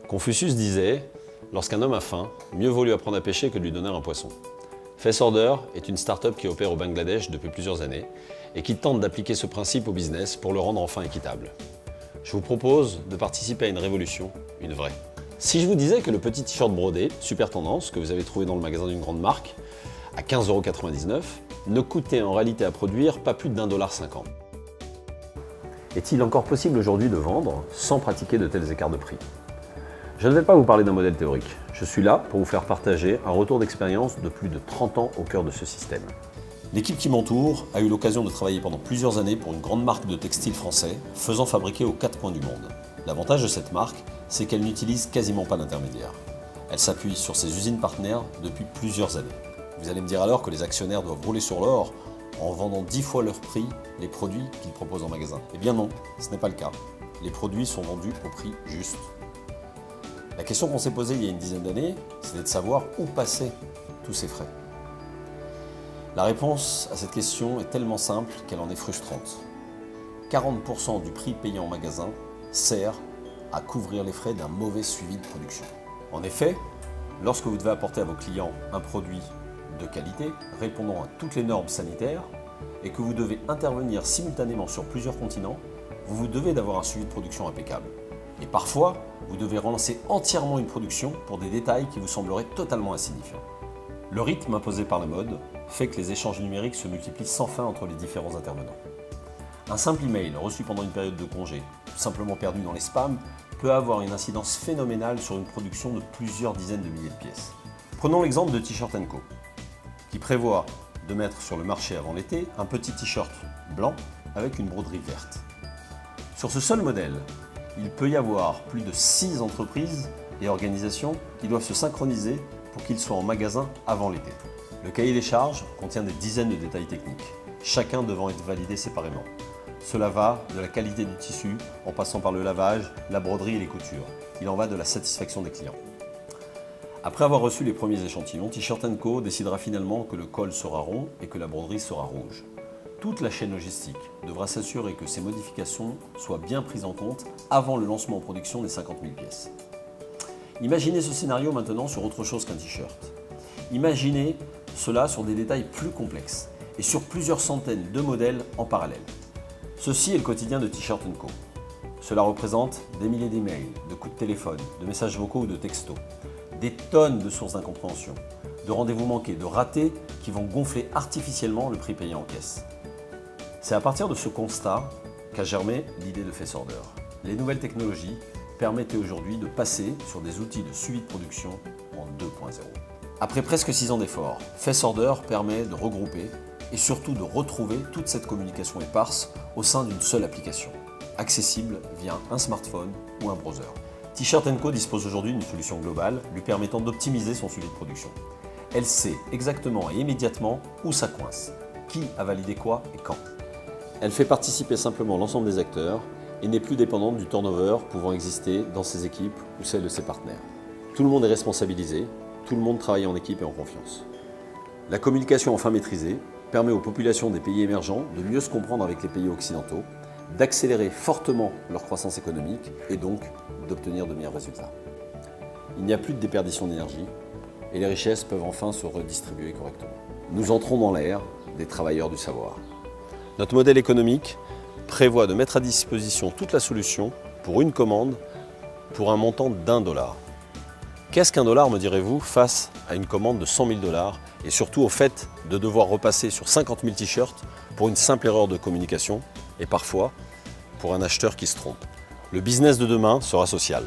Confucius disait « Lorsqu'un homme a faim, mieux vaut lui apprendre à pêcher que de lui donner un poisson ». Fessorder est une start-up qui opère au Bangladesh depuis plusieurs années et qui tente d'appliquer ce principe au business pour le rendre enfin équitable. Je vous propose de participer à une révolution, une vraie. Si je vous disais que le petit t-shirt brodé, super tendance, que vous avez trouvé dans le magasin d'une grande marque, à 15,99 €, ne coûtait en réalité à produire pas plus d'1,50 $. Est-il encore possible aujourd'hui de vendre sans pratiquer de tels écarts de prix? Je ne vais pas vous parler d'un modèle théorique. Je suis là pour vous faire partager un retour d'expérience de plus de 30 ans au cœur de ce système. L'équipe qui m'entoure a eu l'occasion de travailler pendant plusieurs années pour une grande marque de textile français, faisant fabriquer aux 4 coins du monde. L'avantage de cette marque, c'est qu'elle n'utilise quasiment pas d'intermédiaire. Elle s'appuie sur ses usines partenaires depuis plusieurs années. Vous allez me dire alors que les actionnaires doivent rouler sur l'or en vendant 10 fois leur prix les produits qu'ils proposent en magasin. Eh bien non, ce n'est pas le cas. Les produits sont vendus au prix juste. La question qu'on s'est posée il y a une dizaine d'années, c'était de savoir où passaient tous ces frais. La réponse à cette question est tellement simple qu'elle en est frustrante. 40% du prix payé en magasin sert à couvrir les frais d'un mauvais suivi de production. En effet, lorsque vous devez apporter à vos clients un produit de qualité, répondant à toutes les normes sanitaires, et que vous devez intervenir simultanément sur plusieurs continents, vous devez d'avoir un suivi de production impeccable. Et parfois, vous devez relancer entièrement une production pour des détails qui vous sembleraient totalement insignifiants. Le rythme imposé par la mode fait que les échanges numériques se multiplient sans fin entre les différents intervenants. Un simple email reçu pendant une période de congé, tout simplement perdu dans les spams, peut avoir une incidence phénoménale sur une production de plusieurs dizaines de milliers de pièces. Prenons l'exemple de T-Shirt & Co, qui prévoit de mettre sur le marché avant l'été un petit t-shirt blanc avec une broderie verte. Sur ce seul modèle, il peut y avoir plus de 6 entreprises et organisations qui doivent se synchroniser pour qu'il soit en magasin avant l'été. Le cahier des charges contient des dizaines de détails techniques, chacun devant être validé séparément. Cela va de la qualité du tissu, en passant par le lavage, la broderie et les coutures. Il en va de la satisfaction des clients. Après avoir reçu les premiers échantillons, T-Shirt & Co décidera finalement que le col sera rond et que la broderie sera rouge. Toute la chaîne logistique devra s'assurer que ces modifications soient bien prises en compte avant le lancement en production des 50 000 pièces. Imaginez ce scénario maintenant sur autre chose qu'un t-shirt. Imaginez cela sur des détails plus complexes et sur plusieurs centaines de modèles en parallèle. Ceci est le quotidien de T-Shirt & Co. Cela représente des milliers d'emails, de coups de téléphone, de messages vocaux ou de textos, des tonnes de sources d'incompréhension, de rendez-vous manqués, de ratés qui vont gonfler artificiellement le prix payé en caisse. C'est à partir de ce constat qu'a germé l'idée de Fessorder. Les nouvelles technologies permettaient aujourd'hui de passer sur des outils de suivi de production en 2.0. Après presque 6 ans d'efforts, Fessorder permet de regrouper et surtout de retrouver toute cette communication éparse au sein d'une seule application, accessible via un smartphone ou un browser. T-Shirt & Co dispose aujourd'hui d'une solution globale lui permettant d'optimiser son suivi de production. Elle sait exactement et immédiatement où ça coince, qui a validé quoi et quand. Elle fait participer simplement l'ensemble des acteurs et n'est plus dépendante du turnover pouvant exister dans ses équipes ou celle de ses partenaires. Tout le monde est responsabilisé, tout le monde travaille en équipe et en confiance. La communication enfin maîtrisée permet aux populations des pays émergents de mieux se comprendre avec les pays occidentaux, d'accélérer fortement leur croissance économique et donc d'obtenir de meilleurs résultats. Il n'y a plus de déperdition d'énergie et les richesses peuvent enfin se redistribuer correctement. Nous entrons dans l'ère des travailleurs du savoir. Notre modèle économique prévoit de mettre à disposition toute la solution pour une commande pour un montant d'$1. Qu'est-ce qu'un dollar, me direz-vous, face à une commande de 100 000 $ et surtout au fait de devoir repasser sur 50 000 t-shirts pour une simple erreur de communication et parfois pour un acheteur qui se trompe. Le business de demain sera social.